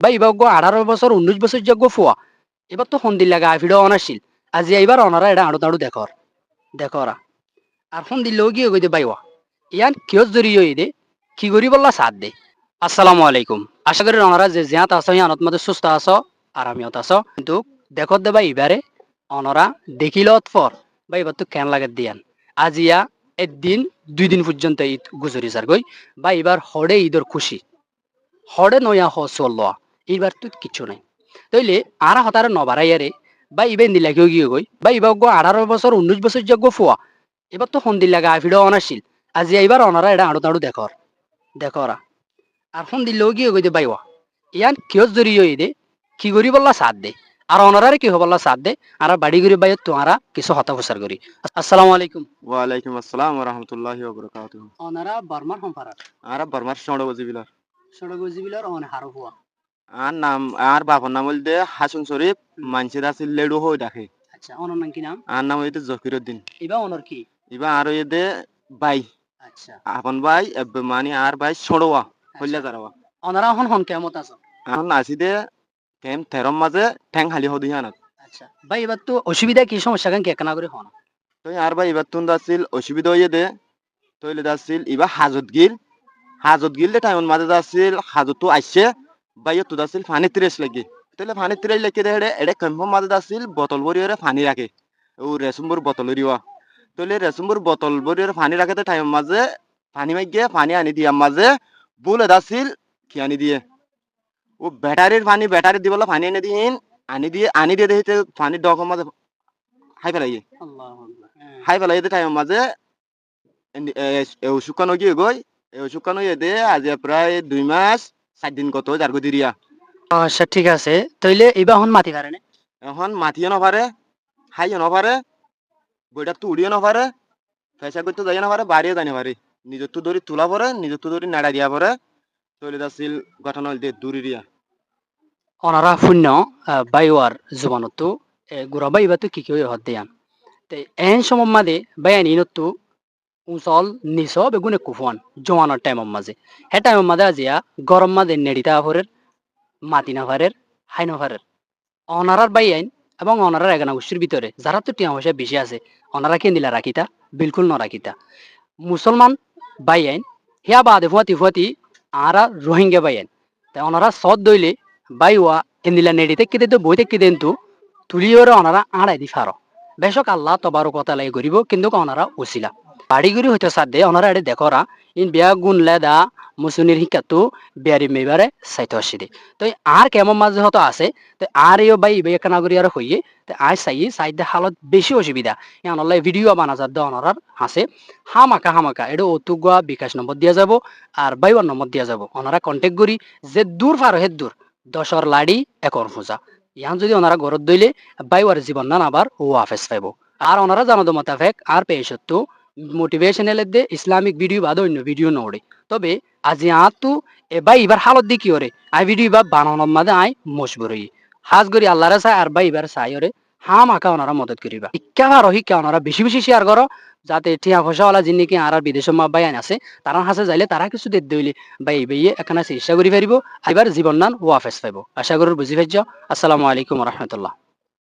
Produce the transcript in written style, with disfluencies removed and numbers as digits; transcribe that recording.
বা এবার 18 বছর 19 বছর যোগ্য ফুয়া এবার তো সন্দির লাগা ভিডিও অনাছিল আজি এইবার অনারা এটা আড়ু তাড়ু দেখরা আর সন্দির লোক গিয়ে কই দে বাইওয়া ইয়ান কিয় জড়িয়ে দে কি করি বললা সাথ দে। আসসালামু আলাইকুম, আশা করি অনারা যে জিয়াত আছো ইয়ানত মধ্যে সুস্থ আছো আরামিয়ত আছো কিন্তু দেখত দে ভাই এবারে অনরা দেখিলত পর বা এবার তো কেন লাগে দিয়ান আজিয়া একদিন 2 দিন পর্যন্ত ঈদ গুজরি যার গই বা এবার হড়ে ঈদের খুশি হড়ে নয়া হসল্লা এইবার তো কিছু নাই তইলে আর হতারে নবারাইয়ারে বা ইবে নিলাগিও গিয়ে গই বা ইবা 18 বছর 19 বছর যোগ্য ফুয়া এবার তো সন্দির লাগা ভিডিও অনাছিল আজি এইবার অনারা এটা আড়ু তাড়ু দেখরা আর সন্দির লোক গিয়ে গই দে বাইওয়া ইয়ান কিয় জড়িয়ে দে কি করি বললা সাথ দে আর অনারারে কি হবল্লা সাথ দে আর বাড়ি গরি বাইত তোমারা কিছু হতা প্রচার করি। আসসালামু আলাইকুম। ওয়ালাইকুম আসসালাম ওয়া রাহমাতুল্লাহি ওয়া বারাকাতুহু। অনারা বার্মার সম্পারার আর বর্মার সড় বজিবিলার সড়ক জিবিলার অন হারো হুয়া আর নাম আর বাবার নাম হইতে হাসন শরীফ মানসির আছে লেডু হই ডাকে। আচ্ছা অনর নাম কি নাম আর নাম হইতে জকিরউদ্দিন। ইবা অনর কি ইবা আর হইতে বাই আচ্ছা আপন বাই মানে আর বাই সড়ওয়া হইলা আচ্ছা জারাওয়া। অনারা হন কেমত আছো এখন আসিদে কেম তেরম মাঝে ঠ্যাং হালি হদি হানাত। আচ্ছা ভাই এবার তো অসুবিধা কি সমস্যা কেন কেকনা করে হন তো আর ভাই এবার তুন দাছিল অসুবিধা হইয়ে দে তইলে দাছিল ইবা হাজত গিল দে টাইমন মাঝে দাছিল হাজত তো আইছে বাইয় তো দাছিল ফানি তিরেস লাগি তাহলে ফানি তিরেস লেকে দে এডে কম্পম মাঝে দাছিল বোতল ভরিয়ে ফানি রাখে ও রেসুম্বর বোতল হরিওয়া তইলে রেসুম্বর বোতল ভরিয়ে ফানি রাখে তো টাইম মাঝে ফানি মাইগে ফানি আনি দিয়া মাঝে বুলে দাছিল কি আনি দিয়ে ও ব্যাটারি দিবলা ফানি আনি দিয়ে দেখতে ফানি ডক মাঝে হাই ফেলাই আল্লাহু আকবার হাই ফেলাই টাইম মাঝে শুকানো গিয়ে গই শুকানো দে আজ প্রায় 2 মাস 4 দিন কত যার গো দিরিয়া। আচ্ছা ঠিক আছে তইলে ইবা হন মাতি পারে না এখন মাতিও নপারে হাইও নপারে বইটা তো উড়িও নপারে ফেসা করতে যাই নপারে বাড়িও জানি পারে নিজের তো ধরি তোলা পরে নিজের তো ধরি নাড়া দিয়া পরে তৈলে দাছিল ঘটনা হইতে দূরি দিয়া অনারা শূন্য বাইওয়ার জুবানতো গুড়া বাইবা তো কি হত দিয়ান তে এন সময় মাদে বায়ানি নতো উঁচল নিচ বেগুনে কুফুয়ান জোয়ানোর টাইমের মাঝে হে টাইমের মাঝে আজিয়া গরম মাঝে নেড়িতা ভরের মাতি না ভারের হাই না ভারের অনারার বাই আইন এবং অনারার এগানা গোষ্ঠীর ভিতরে যারা তো টিয়া পয়সা বেশি আছে অনারা কে দিলা রাখিতা বিলকুল ন রাখিতা মুসলমান বাই আইন হিয়া বাদে ফুয়াতি ফুয়াতি আরা রোহিঙ্গা বাই আইন তাই অনারা সদ দইলে বাইওয়া এন্দিলা নেড়িতে কেদে তো বইতে কেদেন তো তুলিওরে অনারা আড়াই দি ফারো বেশক আল্লাহ তবারও কথা লাগে করিব কিন্তু অনারা উছিলা বাড়িগুড়ি হইতে সাথে অনারা এড়ে দেখরা ইন বিয়া গুণ লেদা মুসুনির শিক্ষাতো বিয়ারি মেবারে চাইতে আসি দে তো আর কেমন মাঝে হতো আছে তো আর ইও বাই ইবে কানাগরি আর হইয়ে তো আই সাইডে হালত বেশি অসুবিধা এখন অনলাই ভিডিও বানা যার দে অনারার হাসে হামাকা এটা অতুগুয়া বিকাশ নম্বর দিয়া যাব আর বাইবার নম্বর দিয়া যাব অনারা কন্টেক্ট করি যে দূর ফার হে দূর 10 লাড়ি একর ফুজা ইয়ান যদি ওনারা ঘরত দইলে বাইওয়ার জীবন না আবার ও আফেস পাইব আর ওনারা জানো তো মোতাবেক আর পেয়েছতো মোটিভেশনাল দে ইসলামিক ভিডিও বাদ অন্য ভিডিও নড়ে তবে আজি আতু এবার এবার হালত দি কি ওরে আই ভিডিও বা বানানোর মাঝে আই মজবুরই হাজ করি আল্লাহরে চাই আর বা এবার চাই ওরে মাকা ওনারা মদত করিবা শিক্ষা আর শিক্ষা ওনারা বেশি বেশি শেয়ার করো যাতে টিয়া পয়সাওয়ালা যিনি আর বিদেশের মা বাইন আছে তারা হাসে যাইলে তারা কিছু দে দইলে বা এই বেয়ে এখানে চেষ্টা করি পারিব এবার জীবন নান ওয়াফেস পাইব আশা করি বুঝি পাইছ। আসসালামু আলাইকুম রহমতুল্লাহ।